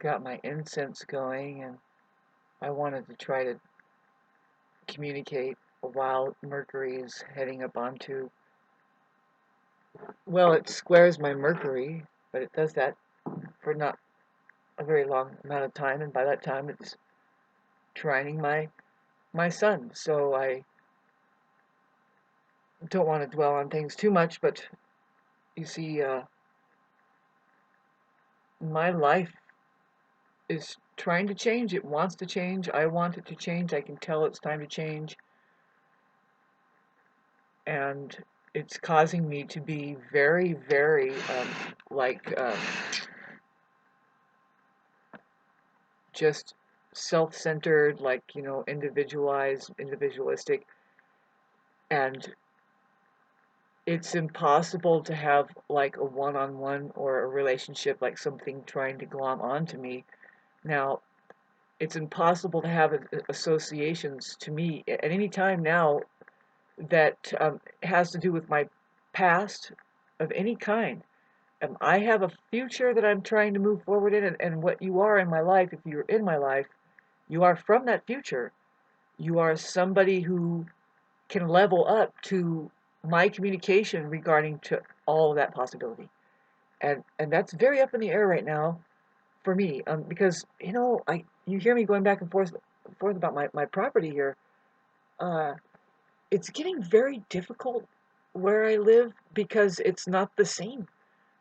got my incense going, and I wanted to try to communicate while Mercury is heading up onto, well, it squares my Mercury, but it does that for not a very long amount of time, and by that time it's trining my sun. So I don't want to dwell on things too much, but you see, my life is trying to change. It wants to change. I want it to change. I can tell it's time to change. And it's causing me to be very, very, like, just self-centered, like, individualized, individualistic. And it's impossible to have, like, a one-on-one or a relationship, like something trying to glom onto me. Now, it's impossible to have associations to me at any time now that has to do with my past of any kind. I have a future that I'm trying to move forward in, and what you are in my life, if you're in my life, you are from that future. You are somebody who can level up to my communication regarding to all of that possibility. And that's very up in the air right now for me, because you hear me going back and forth about my property here. Uh, it's getting very difficult where I live because it's not the same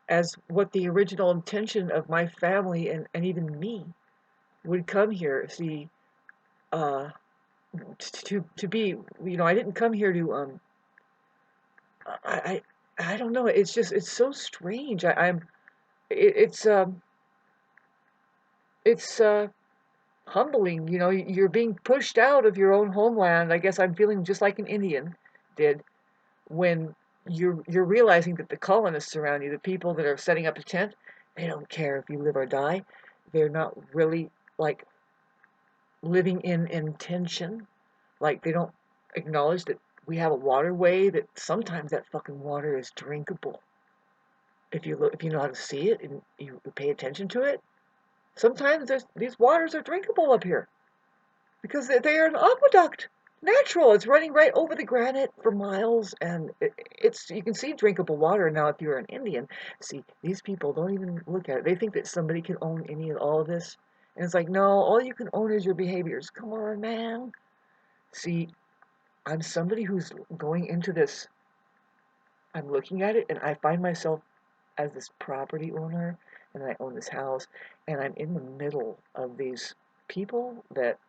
as what the original intention of my family and even me would come here. See, uh, to be, I didn't come here to I I don't know. It's so strange. It, it's um it's humbling. You're being pushed out of your own homeland. I guess I'm feeling just like an Indian did when you're realizing that the colonists around you, the people that are setting up a tent, they don't care if you live or die. They're not really, like, living in intention. Like, they don't acknowledge that we have a waterway, that sometimes that fucking water is drinkable. If you know how to see it and you pay attention to it, sometimes these waters are drinkable up here because they are an aqueduct. Natural. It's running right over the granite for miles, and you can see drinkable water now if you're an Indian. See, these people don't even look at it. They think that somebody can own any and all of this, and it's like, no, all you can own is your behaviors. Come on, man. See, I'm somebody who's going into this. I'm looking at it, and I find myself as this property owner, and I own this house, and I'm in the middle of these people that,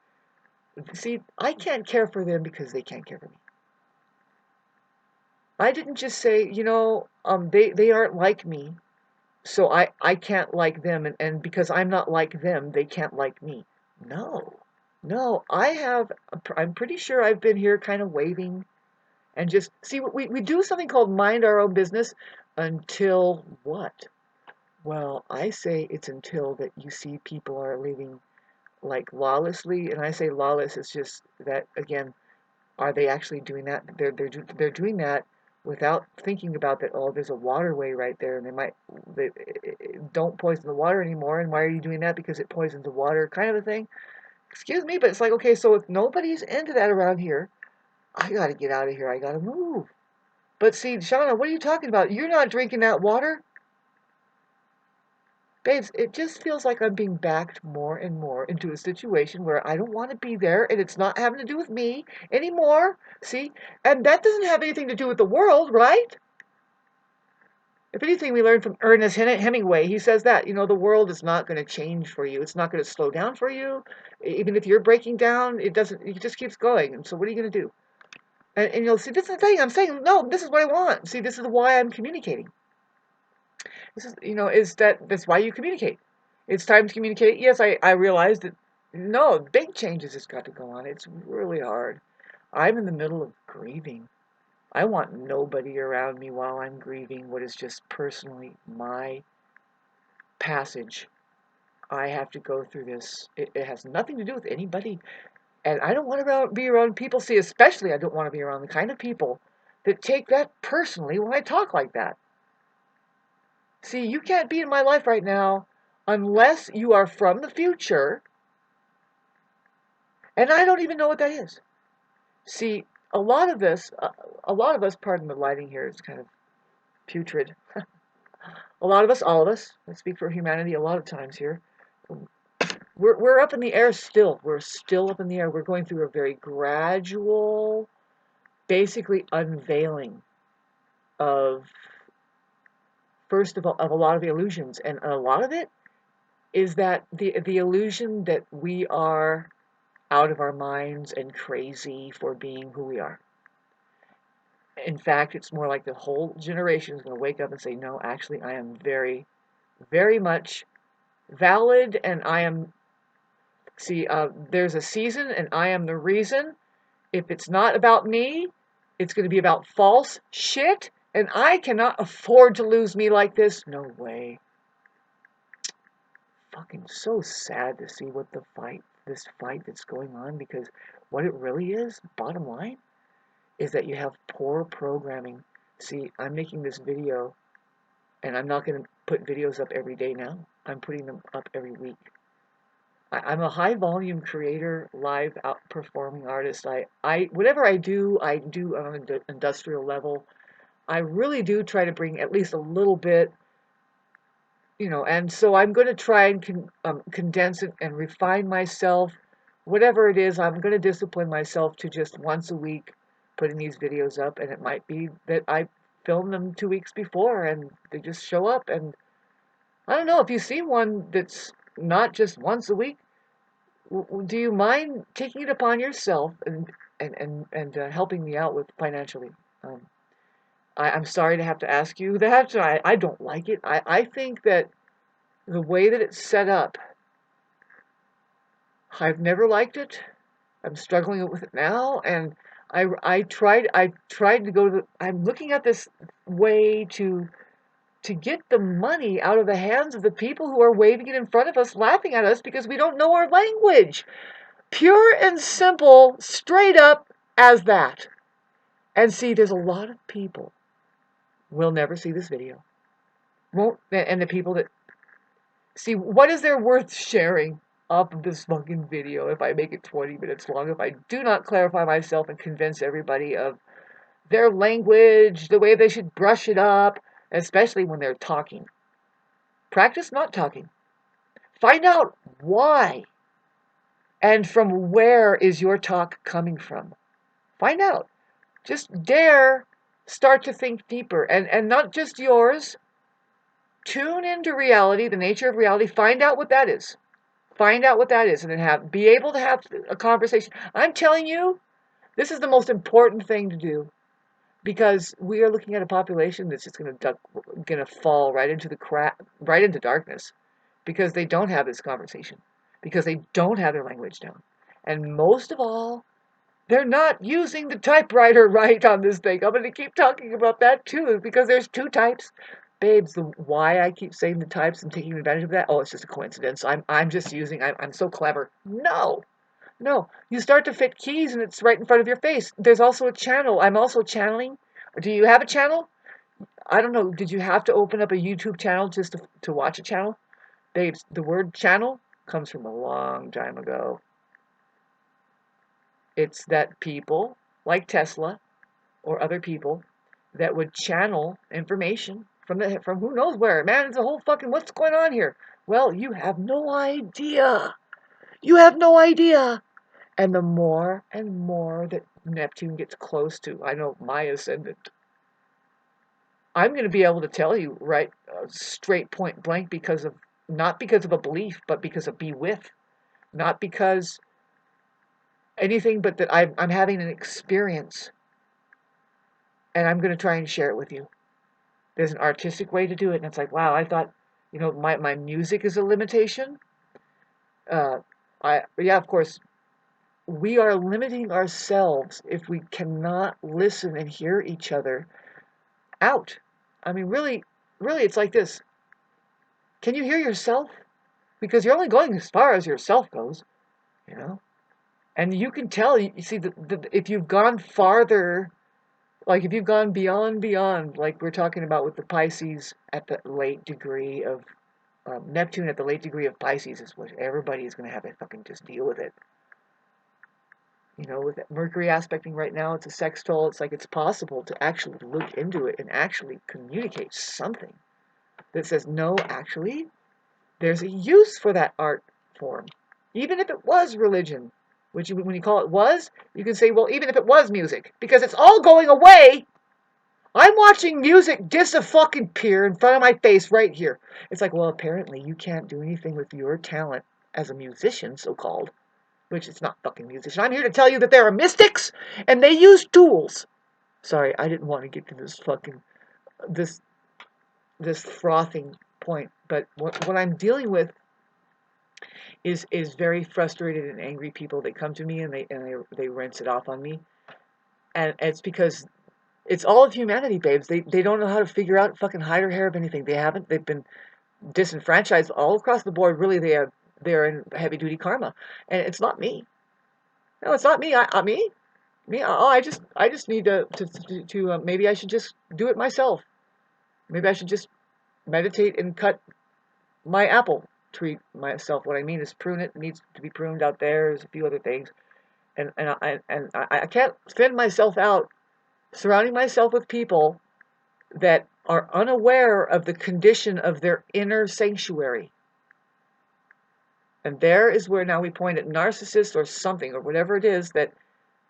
see, I can't care for them because they can't care for me. I didn't just say, they aren't like me, so I can't like them, and because I'm not like them, they can't like me. No, no, I'm pretty sure I've been here kind of waving and just, see, we do something called mind our own business until what? Well, I say it's until that you see people are living, like, lawlessly, and I say lawless, it's just that, again, are they actually doing that? They're doing that without thinking about that. Oh, there's a waterway right there, and they don't poison the water anymore. And why are you doing that? Because it poisons the water, kind of a thing. Excuse me, but it's like, okay, so if nobody's into that around here, I got to get out of here. I got to move. But see, Shauna, what are you talking about? You're not drinking that water. Babes, it just feels like I'm being backed more and more into a situation where I don't want to be there, and it's not having to do with me anymore. See? And that doesn't have anything to do with the world, right? If anything, we learned from Ernest Hemingway. He says that, the world is not going to change for you. It's not going to slow down for you. Even if you're breaking down, it just keeps going. And so what are you going to do? And you'll see, this is the thing. I'm saying, no, this is what I want. See, this is why I'm communicating. This is, that's why you communicate. It's time to communicate. Yes, I realize that, no, big changes has got to go on. It's really hard. I'm in the middle of grieving. I want nobody around me while I'm grieving what is just personally my passage. I have to go through this. It has nothing to do with anybody. And I don't want to be around people. See, especially I don't want to be around the kind of people that take that personally when I talk like that. See, you can't be in my life right now unless you are from the future, and I don't even know what that is. See, a lot of us, pardon the lighting here, it's kind of putrid. A lot of us, all of us, I speak for humanity a lot of times here, we're up in the air still. We're still up in the air. We're going through a very gradual, basically unveiling of, first of all, of a lot of the illusions. And a lot of it is that the illusion that we are out of our minds and crazy for being who we are. In fact, it's more like the whole generation is going to wake up and say, no, actually, I am very, very much valid, and I am, see, there's a season, and I am the reason. If it's not about me, it's going to be about false shit, and I cannot afford to lose me like this. No way. Fucking so sad to see what this fight that's going on, because what it really is, bottom line, is that you have poor programming. See, I'm making this video, and I'm not going to put videos up every day now. I'm putting them up every week. I'm a high volume creator, live out performing artist. Whatever I do on an industrial level. I really do try to bring at least a little bit, and so I'm going to try and condense it and refine myself. Whatever it is, I'm going to discipline myself to just once a week putting these videos up, and it might be that I film them 2 weeks before and they just show up. And I don't know, if you see one that's not just once a week, do you mind taking it upon yourself and helping me out with financially? Um, I'm sorry to have to ask you that. I don't like it. I think that the way that it's set up, I've never liked it. I'm struggling with it now, and I tried to go to I'm looking at this way to get the money out of the hands of the people who are waving it in front of us, laughing at us because we don't know our language. Pure and simple, straight up as that. And see, there's a lot of people will never see this video. Won't, and the people that see, what is there worth sharing off of this fucking video if I make it 20 minutes long, if I do not clarify myself and convince everybody of their language, the way they should brush it up, especially when they're talking. Practice not talking. Find out why and from where is your talk coming from. Find out. Just dare start to think deeper, and not just yours. Tune into reality, the nature of reality. Find out what that is. Find out what that is, and then be able to have a conversation. I'm telling you, this is the most important thing to do, because we are looking at a population that's just going to fall right into right into darkness, because they don't have this conversation, because they don't have their language down, and most of all, they're not using the typewriter right on this thing. I'm going to keep talking about that too, because there's two types. Babes, why I keep saying the types and taking advantage of that, oh, it's just a coincidence. I'm just using, I'm so clever. No, no. You start to fit keys and it's right in front of your face. There's also a channel. I'm also channeling. Do you have a channel? I don't know. Did you have to open up a YouTube channel just to watch a channel? Babes, the word channel comes from a long time ago. It's that people like Tesla or other people that would channel information from who knows where. Man, it's a whole fucking, what's going on here? Well, you have no idea. You have no idea. And the more and more that Neptune gets close to, I know, my ascendant, I'm going to be able to tell you right straight point blank, because of, not because of a belief, but because of be with. Not because anything, but that I'm having an experience, and I'm going to try and share it with you. There's an artistic way to do it, and it's like, wow, I thought, my music is a limitation. Yeah, of course, we are limiting ourselves if we cannot listen and hear each other out. I mean, really, really, it's like this. Can you hear yourself? Because you're only going as far as yourself goes, you know? And you can tell, you see, if you've gone farther, like if you've gone beyond, like we're talking about with the Pisces at the late degree of Neptune at the late degree of Pisces is what everybody is going to have to fucking just deal with it. You know, with Mercury aspecting right now, it's a sextile. It's like it's possible to actually look into it and actually communicate something that says, no, actually, there's a use for that art form. Even if it was religion, which when you call it was, you can say, well, even if it was music, because it's all going away. I'm watching music disappear in front of my face right here. It's like, well, apparently you can't do anything with your talent as a musician, so-called, which is not fucking musician. I'm here to tell you that there are mystics, and they use tools. Sorry, I didn't want to get to this this frothing point, but what I'm dealing with is very frustrated and angry people that come to me and they rinse it off on me, and it's because it's all of humanity, babes. They don't know how to figure out fucking hide or hair of anything. They haven't. They've been disenfranchised all across the board. Really, they're in heavy duty karma, and it's not me. No, it's not me. Me. Oh, I just need to maybe I should just do it myself. Maybe I should just meditate and cut my apple tree myself. What I mean is prune it. It needs to be pruned out there. There's a few other things, and I can't thin myself out surrounding myself with people that are unaware of the condition of their inner sanctuary. And there is where now we point at narcissists or something or whatever it is that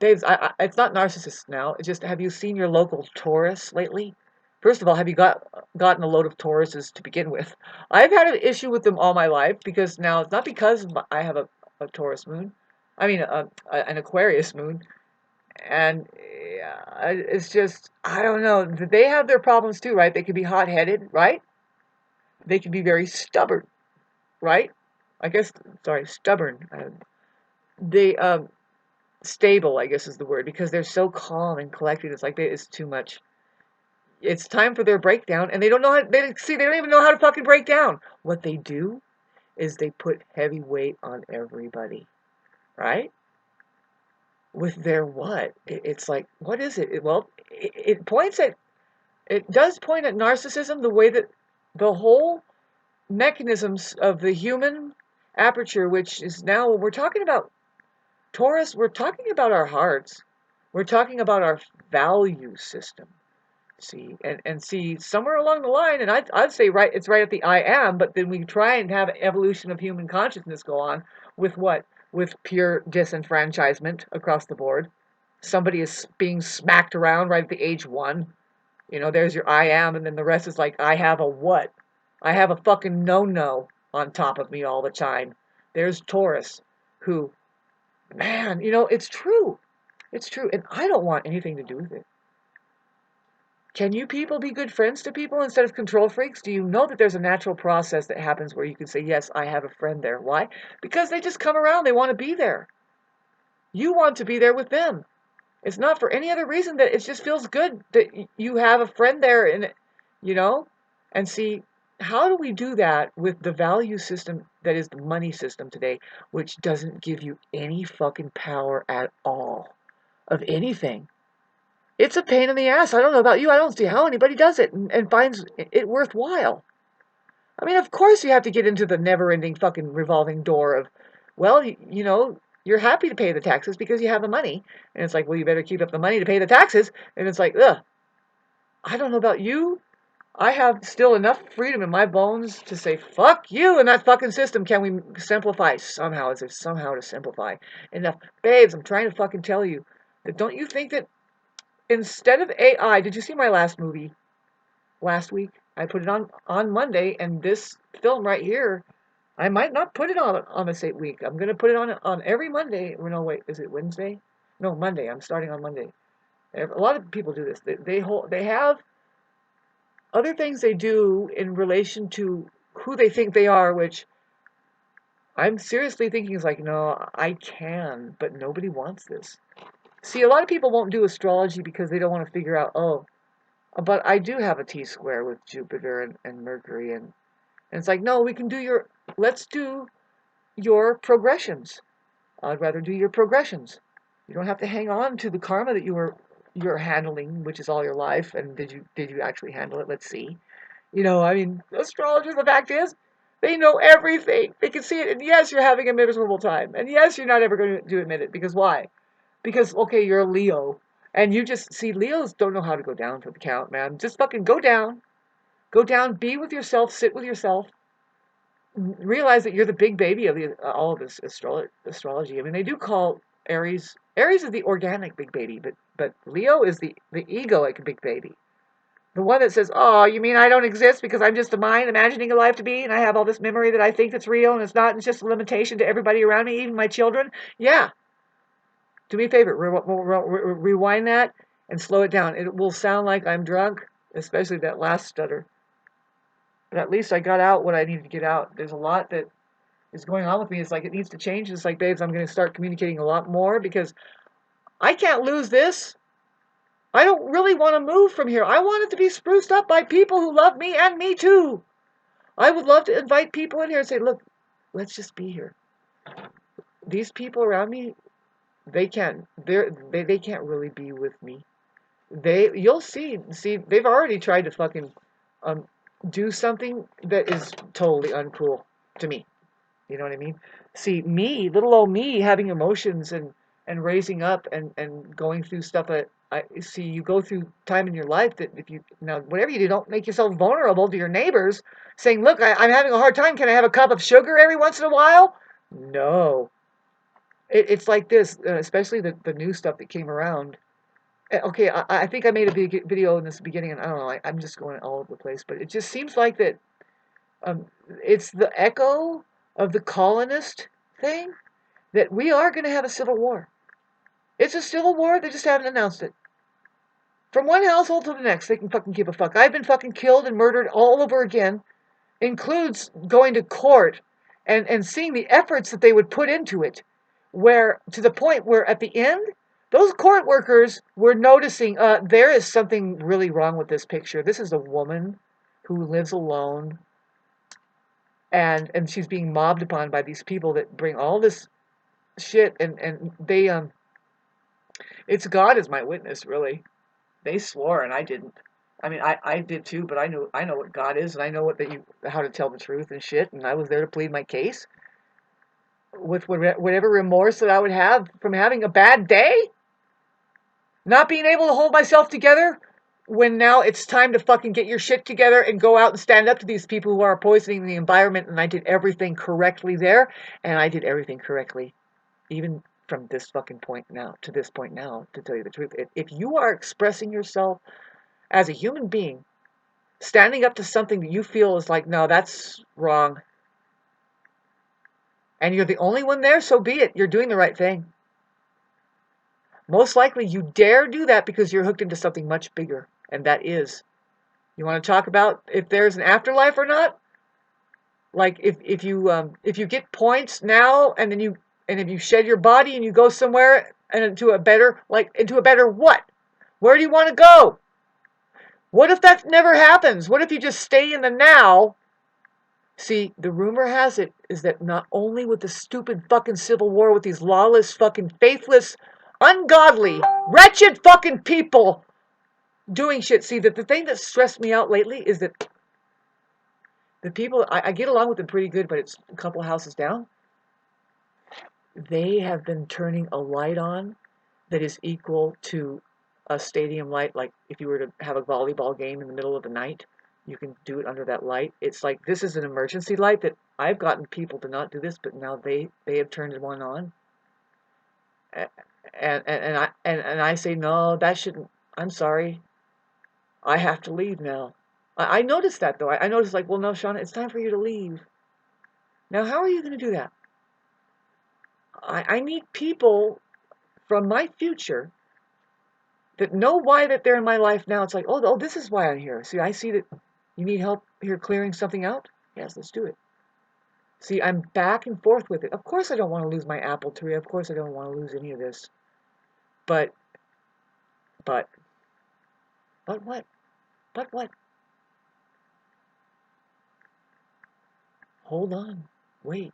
it's not narcissists now. It's just, have you seen your local Taurus lately? First of all, have you gotten a load of Tauruses to begin with? I've had an issue with them all my life because now it's not because I have a Taurus moon. I mean, an Aquarius moon. And yeah, it's just, I don't know. They have their problems too, right? They can be hot-headed, right? They can be very stubborn, right? I guess, sorry, stubborn. They stable, I guess is the word, because they're so calm and collected. It's like it's too much. It's time for their breakdown, and they don't know how. They don't even know how to fucking break down. What they do is they put heavy weight on everybody, right? With their what? It's like, what is it? Well, it points at. It does point at narcissism, the way that the whole mechanisms of the human aperture, which is now, when we're talking about Taurus, we're talking about our hearts. We're talking about our value system. See, and see, somewhere along the line, and I'd say right, it's right at the I am, but then we try and have evolution of human consciousness go on with what? With pure disenfranchisement across the board. Somebody is being smacked around right at the age 1. You know, there's your I am, and then the rest is like, I have a what? I have a fucking no-no on top of me all the time. There's Taurus, who, man, you know, it's true. It's true, and I don't want anything to do with it. Can you people be good friends to people instead of control freaks? Do you know that there's a natural process that happens where you can say, yes, I have a friend there? Why? Because they just come around. They want to be there. You want to be there with them. It's not for any other reason that it just feels good that you have a friend there, and you know, and see, how do we do that with the value system that is the money system today, which doesn't give you any fucking power at all of anything? It's a pain in the ass. I don't know about you. I don't see how anybody does it and finds it worthwhile. I mean, of course you have to get into the never-ending fucking revolving door of, well, you know, you're happy to pay the taxes because you have the money. And it's like, well, you better keep up the money to pay the taxes. And it's like, ugh, I don't know about you. I have still enough freedom in my bones to say, fuck you and that fucking system. Can we simplify somehow? Is there somehow to simplify? Enough. Babes, I'm trying to fucking tell you that, don't you think that instead of AI, did you see my last movie last week? I put it on Monday, and this film right here, I might not put it on the same week. I'm gonna put it on every Monday. Or no, wait, is it Wednesday? No, Monday. I'm starting on Monday. A lot of people do this. They have other things they do in relation to who they think they are, which I'm seriously thinking is like, no, I can, but nobody wants this. See, a lot of people won't do astrology because they don't want to figure out, oh, but I do have a T-square with Jupiter and Mercury, and it's like, no, let's do your progressions. I'd rather do your progressions. You don't have to hang on to the karma that you're handling, which is all your life. And did you actually handle it? Let's see. You know, I mean, astrology, the fact is, They know everything. They can see it. And yes, you're having a miserable time. And yes, you're not ever going to admit it. Because why? Because, okay, you're a Leo. And you just, see, Leos don't know how to go down for the count, man. Just fucking go down. Go down, be with yourself, sit with yourself. Realize that you're the big baby of all of this astrology. I mean, they do call Aries is the organic big baby, but Leo is the egoic big baby. The one that says, "Oh, you mean I don't exist because I'm just a mind imagining a life to be, and I have all this memory that I think that's real, and it's not. It's just a limitation to everybody around me, even my children." Yeah. Do me a favor, rewind that and slow it down. It will sound like I'm drunk, especially that last stutter. But at least I got out what I needed to get out. There's a lot that is going on with me. It's like it needs to change. It's like, babes, I'm going to start communicating a lot more because I can't lose this. I don't really want to move from here. I want it to be spruced up by people who love me and me too. I would love to invite people in here and say, look, let's just be here. These people around me, they can't really be with me. You'll see, they've already tried to fucking um do something that is totally uncool to me. You know what I mean? See, me, little old me, having emotions and raising up and going through stuff. I see you go through time in your life that if you now whatever you do, don't make yourself vulnerable to your neighbors, saying, "Look, I'm having a hard time. Can I have a cup of sugar every once in a while?" No, it's like this, especially the new stuff that came around. Okay, I think I made a big video in this beginning, and I don't know, I'm just going all over the place, but it just seems like that um, it's the echo of the colonist thing that we are going to have a civil war. It's a civil war. They just haven't announced it. From one household to the next, they can fucking give a fuck. I've been fucking killed and murdered all over again. Includes going to court and seeing the efforts that they would put into it, where to the point where at the end, those court workers were noticing there is something really wrong with this picture. This is a woman who lives alone and she's being mobbed upon by these people that bring all this shit and they it's God is my witness, really. They swore and I didn't. I mean, I did too, but I know what God is and I know how to tell the truth and shit, and I was there to plead my case with whatever remorse that I would have from having a bad day, not being able to hold myself together when now it's time to fucking get your shit together and go out and stand up to these people who are poisoning the environment, and I did everything correctly there, and I did everything correctly even from this fucking point now to this point now, to tell you the truth. If you are expressing yourself as a human being, standing up to something that you feel is like, no, that's wrong, and you're the only one there, so be it. You're doing the right thing. Most likely you dare do that because you're hooked into something much bigger, and that is, you want to talk about if there's an afterlife or not? Like if you get points now and then if you shed your body and you go somewhere and into a better what? Where do you want to go? What if that never happens? What if you just stay in the now? See, the rumor has it is that not only with the stupid fucking civil war with these lawless, fucking faithless, ungodly, wretched fucking people doing shit. See, that the thing that stressed me out lately is that the people, I get along with them pretty good, but it's a couple houses down. They have been turning a light on that is equal to a stadium light. Like if you were to have a volleyball game in the middle of the night, you can do it under that light. It's like this is an emergency light that I've gotten people to not do this, but now they have turned one on. And I say no, that shouldn't. I'm sorry, I have to leave now. I noticed that though. I noticed like, well, no, Shauna, it's time for you to leave. Now, how are you going to do that? I need people from my future that know why that they're in my life now. It's like, oh, this is why I'm here. See, I see that you need help here clearing something out. Yes, let's do it. See, I'm back and forth with it. Of course I don't want to lose my apple tree. Of course I don't want to lose any of this. But what? But what? Hold on. Wait.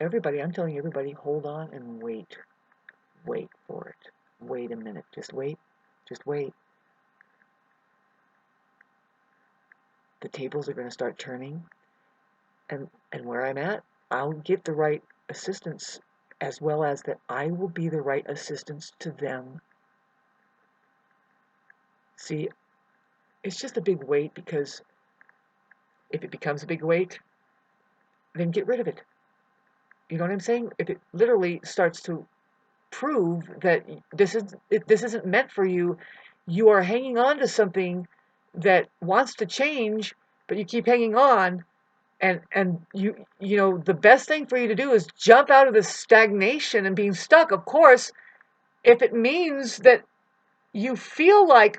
Everybody, I'm telling everybody, hold on and wait. Wait for it. Wait a minute. Just wait. Just wait. The tables are going to start turning. and where I'm at, I'll get the right assistance, as well as that I will be the right assistance to them. See, it's just a big weight, because if it becomes a big weight, then get rid of it. You know what I'm saying? If it literally starts to prove that this isn't meant for you, you are hanging on to something that wants to change, but you keep hanging on, and you know, the best thing for you to do is jump out of this stagnation and being stuck. Of course, if it means that you feel like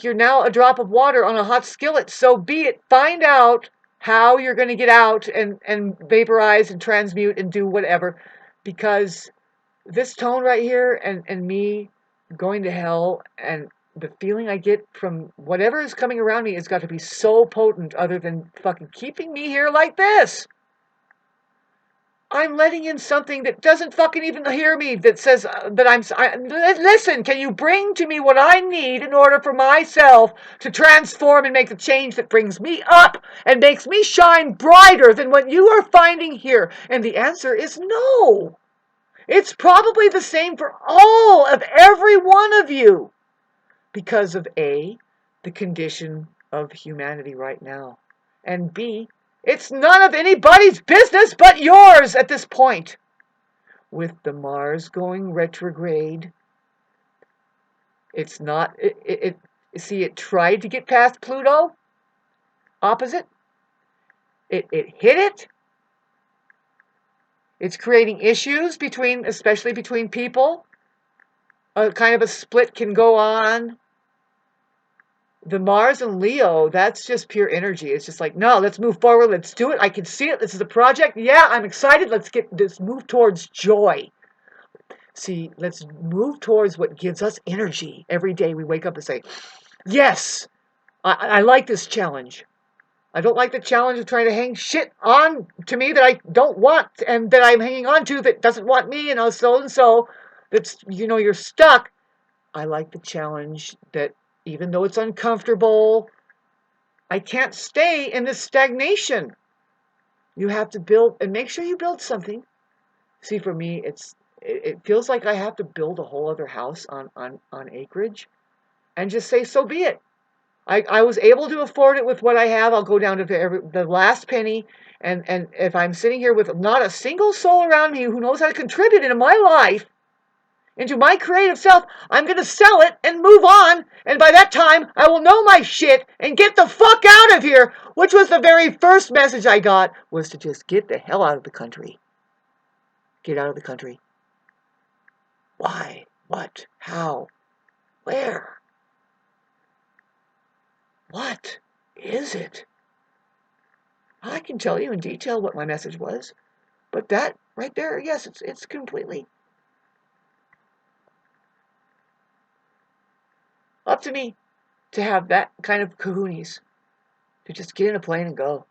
you're now a drop of water on a hot skillet, so be it. Find out how you're going to get out and vaporize and transmute and do whatever, because this tone right here, and me going to hell, and the feeling I get from whatever is coming around me has got to be so potent, other than fucking keeping me here like this. I'm letting in something that doesn't fucking even hear me, that says that listen, can you bring to me what I need in order for myself to transform and make the change that brings me up and makes me shine brighter than what you are finding here? And the answer is no. It's probably the same for all of every one of you, because of A, the condition of humanity right now, and B, it's none of anybody's business but yours at this point. With the Mars going retrograde, it's not, see, it tried to get past Pluto, opposite, it hit it. It's creating issues especially between people. A kind of a split can go on. The Mars and Leo, that's just pure energy. It's just like, no, let's move forward. Let's do it. I can see it. This is a project. Yeah, I'm excited. Let's move towards joy. See, let's move towards what gives us energy. Every day we wake up and say, yes, I like this challenge. I don't like the challenge of trying to hang shit on to me that I don't want, and that I'm hanging on to that doesn't want me, and so. That's, you're stuck. I like the challenge that, even though it's uncomfortable, I can't stay in this stagnation. You have to build, and make sure you build something. See, for me, it feels like I have to build a whole other house on acreage, and just say, so be it. I was able to afford it with what I have. I'll go down to the last penny, and if I'm sitting here with not a single soul around me who knows how to contribute into my life, into my creative self, I'm going to sell it and move on. And by that time, I will know my shit and get the fuck out of here, which was the very first message I got, was to just get the hell out of the country. Get out of the country. Why? What? How? Where? What is it? I can tell you in detail what my message was, but that right there, yes, it's completely up to me to have that kind of kahoonies, to just get in a plane and go,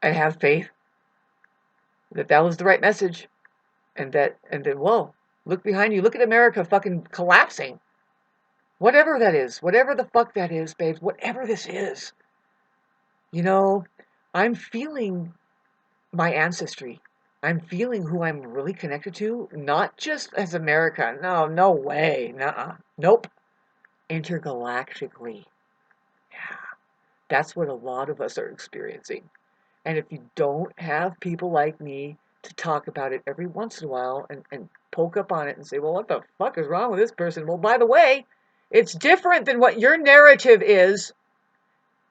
and have faith that was the right message, and then whoa, look behind you, look at America fucking collapsing. Whatever that is, whatever the fuck that is, babes, whatever this is, I'm feeling my ancestry. I'm feeling who I'm really connected to, not just as America. No way. Nuh-uh. Nope. Intergalactically. Yeah. That's what a lot of us are experiencing. And if you don't have people like me to talk about it every once in a while, and poke up on it and say, well, what the fuck is wrong with this person? Well, by the way, it's different than what your narrative is.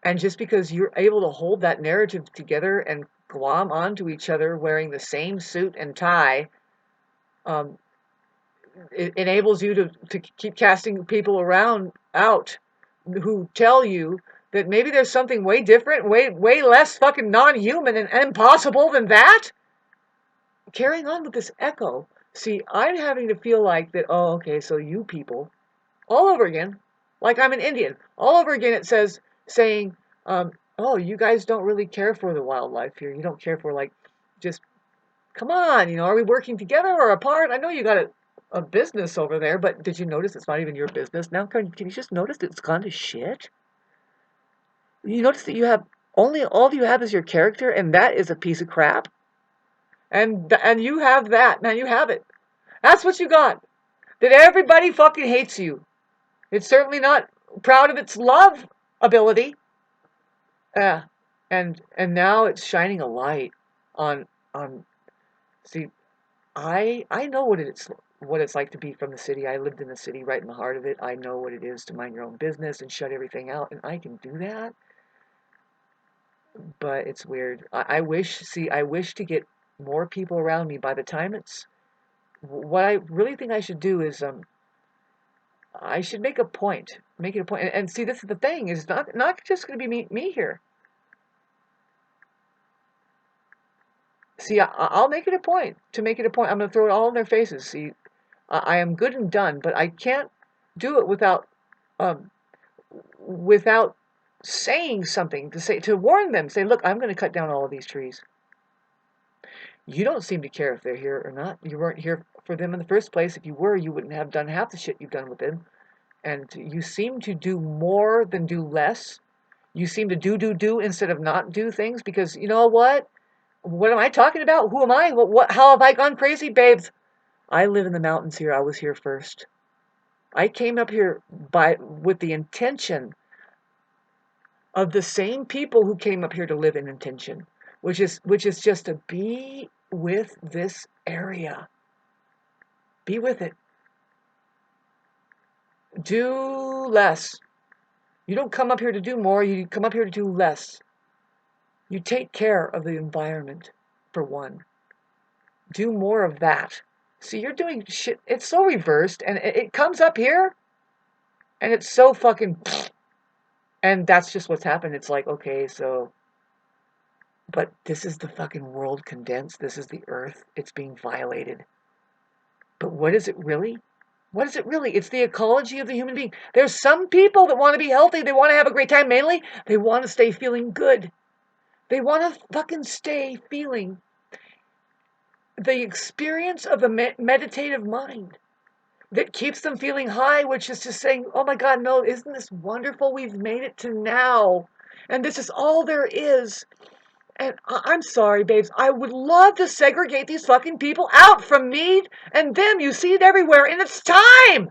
And just because you're able to hold that narrative together and glom onto each other wearing the same suit and tie, it enables you to keep casting people out who tell you that maybe there's something way different, way less fucking non-human and impossible than that. Carrying on with this echo, see, I'm having to feel like that, oh, okay, so you people, all over again, like I'm an Indian, all over again it says, saying, oh, you guys don't really care for the wildlife here. You don't care for, like, just, come on, are we working together or apart? I know you got a business over there, but did you notice it's not even your business now? Can you just notice it's gone to shit? You notice that you have Only all you have is your character, and that is a piece of crap. And you have that. Now you have it. That's what you got. That everybody fucking hates you. It's certainly not proud of its love ability. Yeah. And now it's shining a light on see, I know what it's like to be from the city. I lived in the city, right in the heart of it. I know what it is to mind your own business and shut everything out, and I can do that. But it's weird. I wish to get more people around me. By the time it's what I really think I should do is I should make it a point, and see, this is the thing, is not just going to be me here. See, I'll make it a point to make it a point. I'm going to throw it all in their faces. See, I am good and done, but I can't do it um, without saying something to warn them. Say, look, I'm going to cut down all of these trees. You don't seem to care if they're here or not. You weren't here for them in the first place. If you were, you wouldn't have done half the shit you've done with them. And you seem to do more than do less. You seem to do instead of not do things, because you know what? What am I talking about? Who am I? How have I gone crazy, babes? I live in the mountains here. I was here first. I came up here with the intention of the same people who came up here to live in intention, which is just to be with this area. Be with it. Do less. You don't come up here to do more, you come up here to do less. You take care of the environment, for one. Do more of that. See, you're doing shit. It's so reversed, and it comes up here, and it's so fucking. And that's just what's happened. It's like, okay, so. But this is the fucking world condensed. This is the earth. It's being violated. But what is it really? What is it really? It's the ecology of the human being. There's some people that want to be healthy. They want to have a great time. Mainly, they want to stay feeling good. They want to fucking stay feeling the experience of a meditative mind that keeps them feeling high, which is just saying, oh my God, no, isn't this wonderful? We've made it to now. And this is all there is. And I'm sorry, babes. I would love to segregate these fucking people out from me and them. You see it everywhere, and it's time.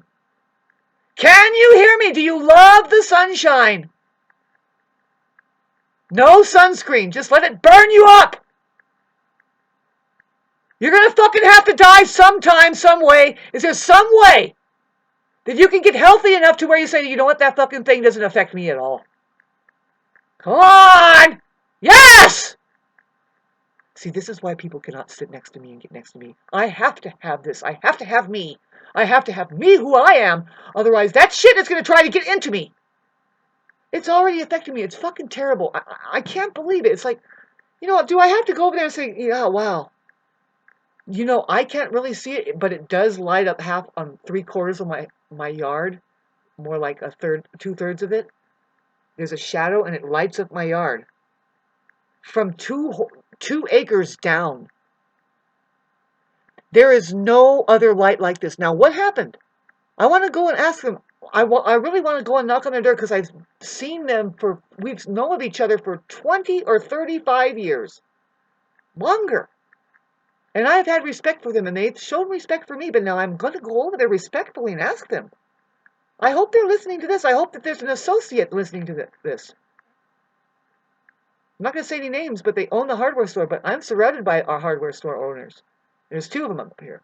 Can you hear me? Do you love the sunshine? No sunscreen. Just let it burn you up. You're going to fucking have to die sometime, some way. Is there some way that you can get healthy enough to where you say, you know what, that fucking thing doesn't affect me at all? Come on! Yes! See, this is why people cannot sit next to me and get next to me. I have to have this. I have to have me. I have to have me who I am. Otherwise, that shit is going to try to get into me. It's already affecting me. It's fucking terrible. I can't believe it. It's like, you know, do I have to go over there and say, yeah, wow. You know, I can't really see it, but it does light up half on 3/4 of my yard. More like a third, 2/3 of it. There's a shadow, and it lights up my yard. From 2 acres down. There is no other light like this. Now, what happened? I want to go and ask them. I really want to go and knock on their door, because I've seen them we've known of each other for 20 or 35 years. Longer. And I've had respect for them, and they've shown respect for me, but now I'm going to go over there respectfully and ask them. I hope they're listening to this. I hope that there's an associate listening to this. I'm not going to say any names, but they own the hardware store, but I'm surrounded by our hardware store owners. There's 2 of them up here.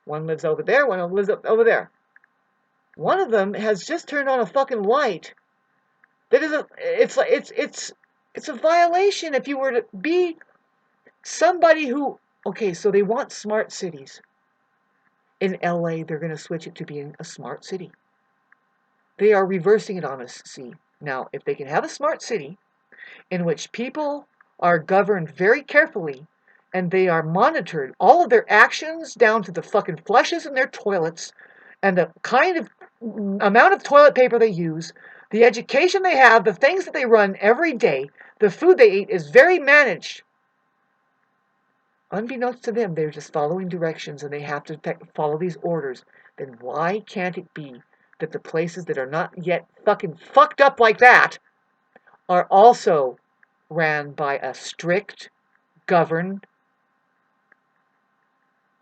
One lives over there, one lives over there. One of them has just turned on a fucking light. That is it's a violation if you were to be somebody who, okay, so they want smart cities. In LA, they're going to switch it to being a smart city. They are reversing it on us, see. Now, if they can have a smart city in which people are governed very carefully and they are monitored, all of their actions down to the fucking flushes in their toilets and the kind of amount of toilet paper they use, the education they have, the things that they run every day, the food they eat is very managed. Unbeknownst to them, they're just following directions and they have to follow these orders. Then why can't it be that the places that are not yet fucking fucked up like that are also ran by a strict, governed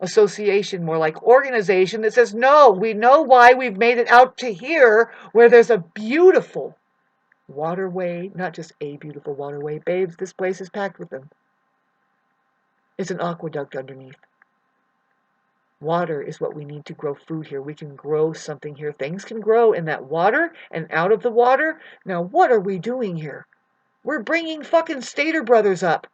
association, more like organization that says, no, we know why we've made it out to here where there's a beautiful waterway, not just a beautiful waterway, babes, this place is packed with them. It's an aqueduct underneath. Water is what we need to grow food here. We can grow something here. Things can grow in that water and out of the water. Now, what are we doing here? We're bringing fucking Stater Brothers up.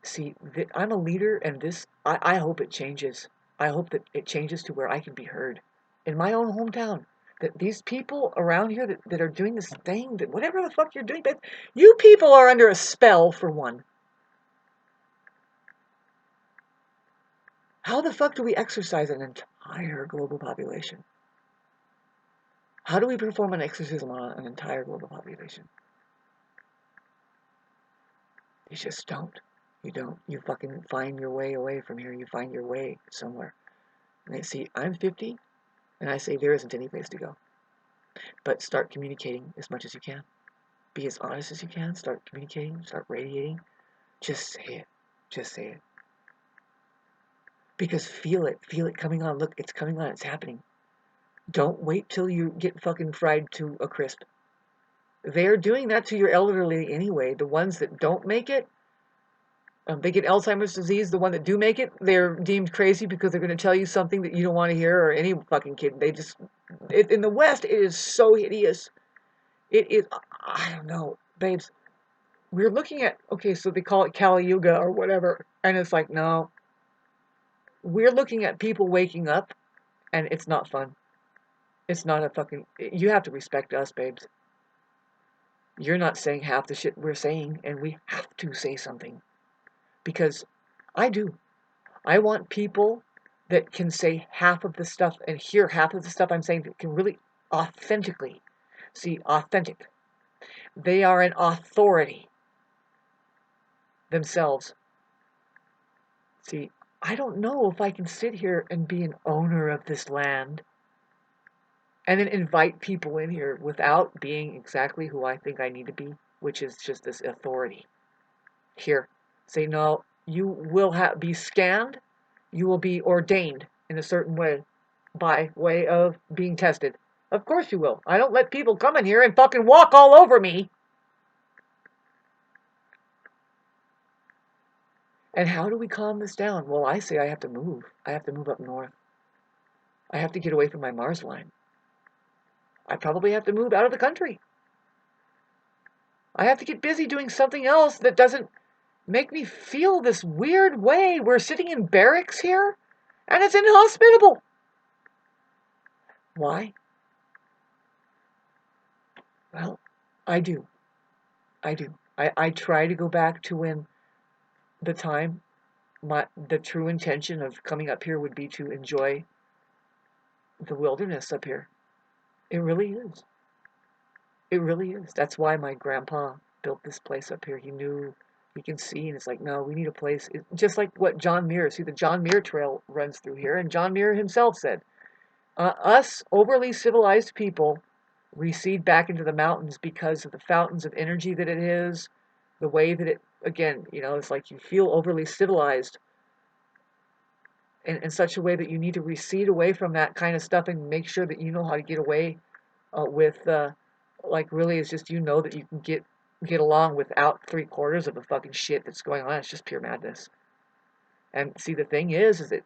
See, I'm a leader, and I hope it changes. I hope that it changes to where I can be heard. In my own hometown, that these people around here that are doing this thing, that whatever the fuck you're doing, but you people are under a spell, for one. How the fuck do we exercise an entire global population? How do we perform an exorcism on an entire global population? You just don't. You don't. You fucking find your way away from here. You find your way somewhere. And see, I'm 50, and I say there isn't any place to go. But start communicating as much as you can. Be as honest as you can. Start communicating. Start radiating. Just say it. Just say it. Because feel it. Feel it coming on. Look, it's coming on. It's happening. Don't wait till you get fucking fried to a crisp. They're doing that to your elderly anyway. The ones that don't make it, they get Alzheimer's disease. The one that do make it, they're deemed crazy because they're going to tell you something that you don't want to hear, or any fucking kid. They just, in the West, it is so hideous. It is, I don't know, babes. We're looking at, okay, so they call it Kali Yuga or whatever, and it's like, no. We're looking at people waking up, and it's not fun. It's not a fucking, you have to respect us, babes. You're not saying half the shit we're saying, and we have to say something. Because I do. I want people that can say half of the stuff and hear half of the stuff I'm saying, that can really authentically see authentic. They are an authority themselves. See, I don't know if I can sit here and be an owner of this land and then invite people in here without being exactly who I think I need to be, which is just this authority. Here, say, no, you will be scanned, you will be ordained in a certain way by way of being tested. Of course you will. I don't let people come in here and fucking walk all over me. And how do we calm this down? Well, I say I have to move. I have to move up north. I have to get away from my Mars line. I probably have to move out of the country. I have to get busy doing something else that doesn't make me feel this weird way. We're sitting in barracks here, and it's inhospitable. Why? Well, I do. I do. I try to go back to when the time, the true intention of coming up here would be to enjoy the wilderness up here. It really is. It really is. That's why my grandpa built this place up here. He knew, he can see, and it's like, no, we need a place. Just like what John Muir, see, the John Muir Trail runs through here, and John Muir himself said, us overly civilized people recede back into the mountains because of the fountains of energy that it is, the way that it, again, it's like you feel overly civilized in such a way that you need to recede away from that kind of stuff and make sure that you know how to get away with, like, really, it's just, that you can get along without 3/4 of the fucking shit that's going on. It's just pure madness. And see, the thing is that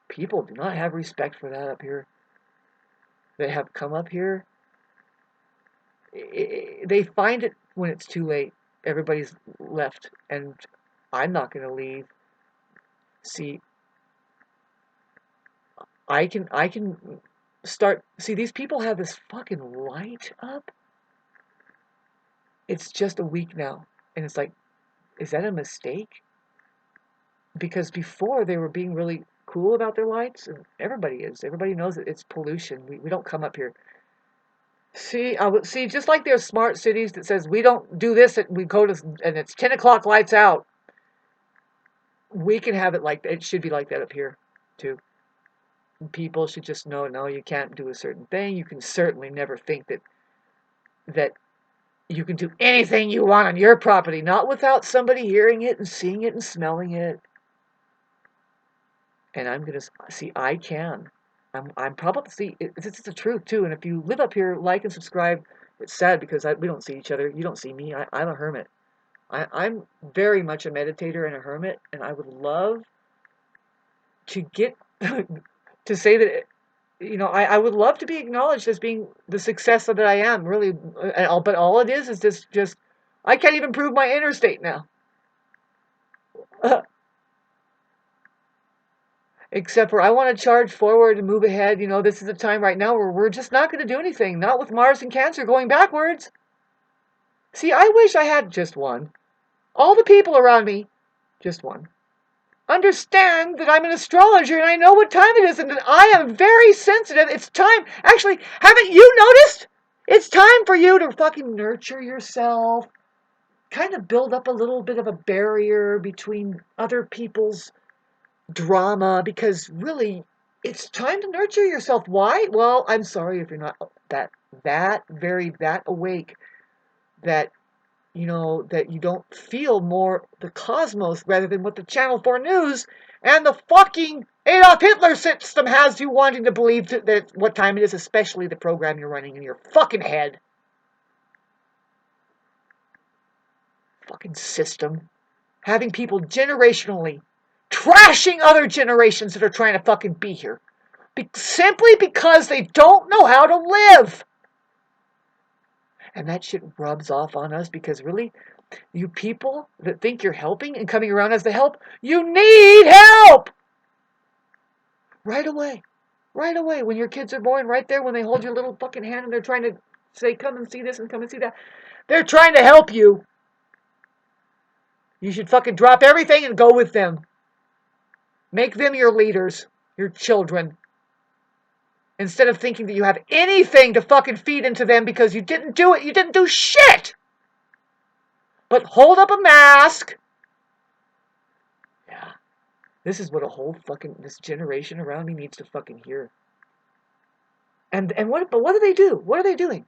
people do not have respect for that up here. They have come up here. They find it when it's too late. Everybody's left, and I'm not going to leave. See, I can start. See, these people have this fucking light up. It's just a week now, and it's like, is that a mistake? Because before they were being really cool about their lights, and everybody is. Everybody knows that it's pollution. We don't come up here. See, just like there's smart cities that says we don't do this, and we go to, and it's 10 o'clock lights out. We can have it like it should be like that up here, too. People should just know, no, you can't do a certain thing. You can certainly never think that You can do anything you want on your property, not without somebody hearing it and seeing it and smelling it. And I'm gonna see. I can. I'm probably see. This is the truth too. And if you live up here, like and subscribe. It's sad because we don't see each other. You don't see me. I'm a hermit. I'm very much a meditator and a hermit, and I would love to get to say that. I would love to be acknowledged as being the success that I am. Really, but all it is just I can't even prove my interstate now. Except for I want to charge forward and move ahead. This is a time right now where we're just not going to do anything. Not with Mars and Cancer going backwards. See, I wish I had just one. All the people around me, just one. Understand that I'm an astrologer and I know what time it is and that I am very sensitive. It's time. Actually, haven't you noticed? It's time for you to fucking nurture yourself. Kind of build up a little bit of a barrier between other people's drama, because really it's time to nurture yourself. Why? Well, I'm sorry if you're not that awake, that that you don't feel more the cosmos rather than what the Channel 4 News and the fucking Adolf Hitler system has you wanting to believe that what time it is, especially the program you're running in your fucking head. Fucking system. Having people generationally trashing other generations that are trying to fucking be here. Simply because they don't know how to live. And that shit rubs off on us because really, you people that think you're helping and coming around as the help, you need help! Right away. Right away. When your kids are born, right there, when they hold your little fucking hand and they're trying to say, come and see this and come and see that. They're trying to help you. You should fucking drop everything and go with them. Make them your leaders, your children. Instead of thinking that you have anything to fucking feed into them because you didn't do it. You didn't do shit! But hold up a mask. Yeah. This is what this generation around me needs to fucking hear. But what do they do? What are they doing?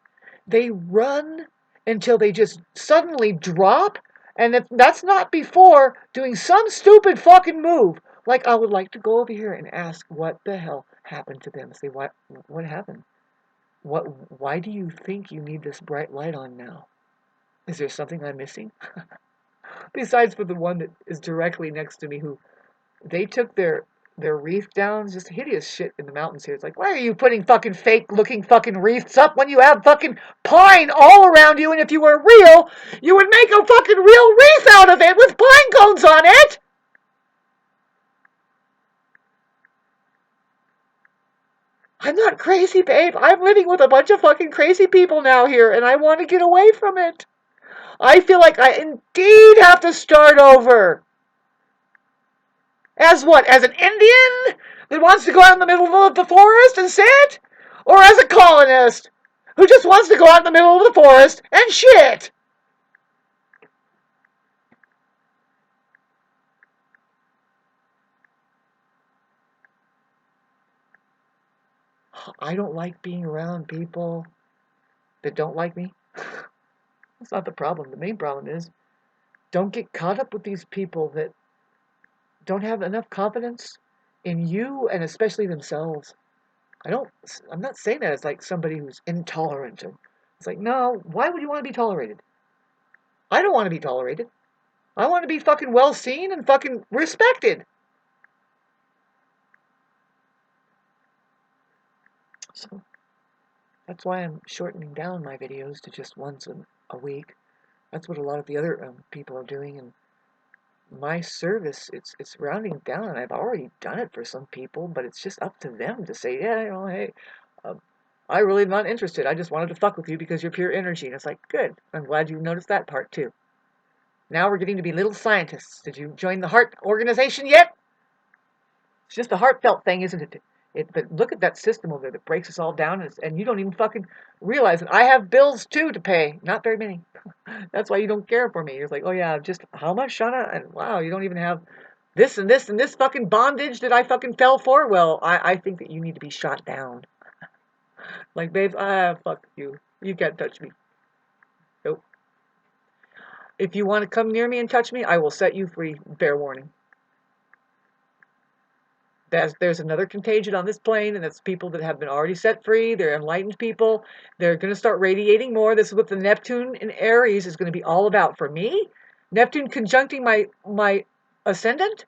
They run until they just suddenly drop, and if that's not before doing some stupid fucking move. Like, I would like to go over here and ask what the hell happened to them. Say, what happened? Why do you think you need this bright light on now? Is there something I'm missing? Besides for the one that is directly next to me, who they took their wreath down, just hideous shit in the mountains here. It's like, why are you putting fucking fake looking fucking wreaths up when you have fucking pine all around you? And if you were real, you would make a fucking real wreath out of it with pine cones on it. I'm not crazy, babe. I'm living with a bunch of fucking crazy people now here, and I want to get away from it. I feel like I indeed have to start over. As what? As an Indian that wants to go out in the middle of the forest and sit? Or as a colonist who just wants to go out in the middle of the forest and shit? I don't like being around people that don't like me. That's not the problem. The main problem is, don't get caught up with these people that don't have enough confidence in you and especially themselves. I'm not saying that as like somebody who's intolerant. It's like, no, why would you want to be tolerated? I don't want to be tolerated. I want to be fucking well seen and fucking respected. So that's why I'm shortening down my videos to just once a week. That's what a lot of the other people are doing, and my service, it's rounding down. I've already done it for some people, but it's just up to them to say, yeah, hey, I really am not interested. I just wanted to fuck with you because you're pure energy. And it's like, good. I'm glad you noticed that part too. Now we're getting to be little scientists. Did you join the heart organization yet? It's just a heartfelt thing, isn't it? But look at that system over there that breaks us all down, and you don't even fucking realize it. I have bills too to pay. Not very many. That's why you don't care for me. You're like, oh yeah, just how much, Shauna? And wow, you don't even have this and this and this fucking bondage that I fucking fell for? Well, I think that you need to be shot down. Like, babes, fuck you. You can't touch me. Nope. If you want to come near me and touch me, I will set you free. Fair warning. There's another contagion on this plane, and it's people that have been already set free. They're enlightened people. They're going to start radiating more. This is what the Neptune in Aries is going to be all about for me. Neptune conjuncting my ascendant,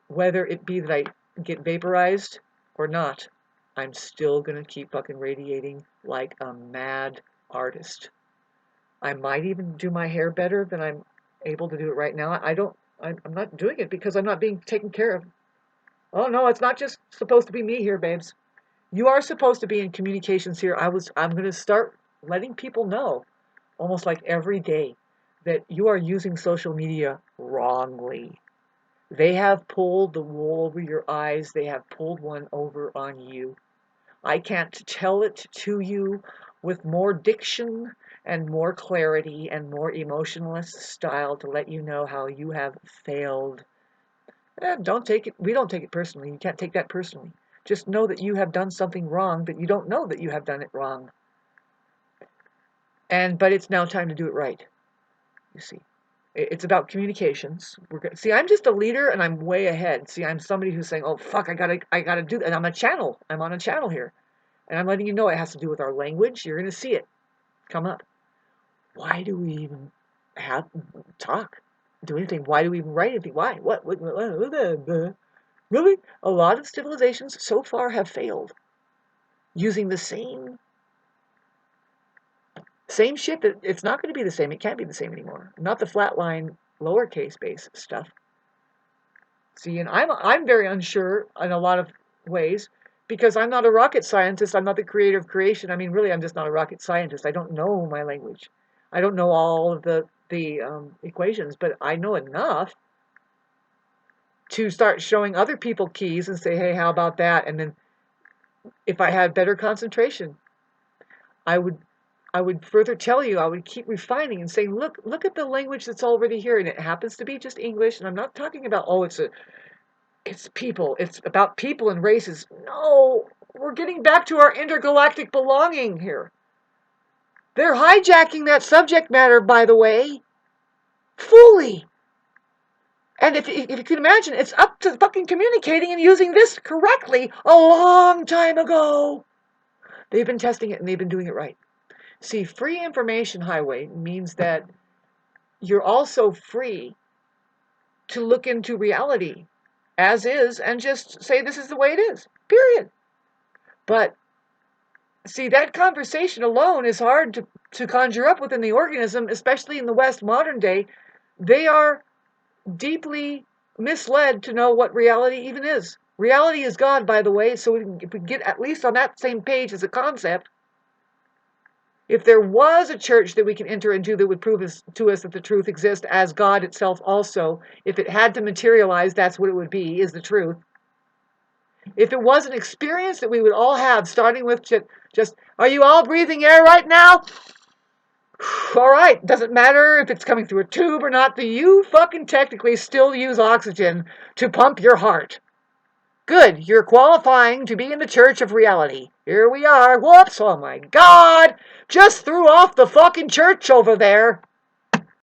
whether it be that I get vaporized or not, I'm still going to keep fucking radiating like a mad artist. I might even do my hair better than I'm able to do it right now. I'm not doing it because I'm not being taken care of. Oh no, it's not just supposed to be me here, babes. You are supposed to be in communications here. I'm going to start letting people know, almost like every day, that you are using social media wrongly. They have pulled the wool over your eyes. They have pulled one over on you. I can't tell it to you with more diction and more clarity and more emotionalist style to let you know how you have failed. Don't take it. We don't take it personally. You can't take that personally. Just know that you have done something wrong, that you don't know that you have done it wrong. But it's now time to do it right. You see, it's about communications. See, I'm just a leader, and I'm way ahead. See, I'm somebody who's saying, "Oh fuck, I gotta do that." And I'm a channel. I'm on a channel here, and I'm letting you know it has to do with our language. You're gonna see it come up. Why do we even have talk? Do anything? Why do we even write anything? Why? What? Really? A lot of civilizations so far have failed using the same shit. That it's not going to be the same. It can't be the same anymore. Not the flatline lowercase base stuff. See, and I'm very unsure in a lot of ways because I'm not a rocket scientist. I'm not the creator of creation. I mean, really, I'm just not a rocket scientist. I don't know my language. I don't know all of the equations, but I know enough to start showing other people keys and say, "Hey, how about that?" And then if I had better concentration, I would further tell you, I would keep refining and saying, look at the language that's already here, and it happens to be just English. And I'm not talking about, oh, it's people, it's about people and races. No, we're getting back to our intergalactic belonging here. They're hijacking that subject matter, by the way, fully. And if you can imagine, it's up to fucking communicating and using this correctly a long time ago. They've been testing it and they've been doing it right. See, free information highway means that you're also free to look into reality as is and just say this is the way it is, period. But see, that conversation alone is hard to conjure up within the organism, especially in the West modern day. They are deeply misled to know what reality even is. Reality is God, by the way, so if we get at least on that same page as a concept, if there was a church that we can enter into that would prove to us that the truth exists as God itself also, if it had to materialize, that's what it would be, is the truth. If it was an experience that we would all have, starting with just are you all breathing air right now? All right, doesn't matter if it's coming through a tube or not, you fucking technically still use oxygen to pump your heart. Good, you're qualifying to be in the Church of Reality. Here we are. Whoops, oh my God. Just threw off the fucking church over there.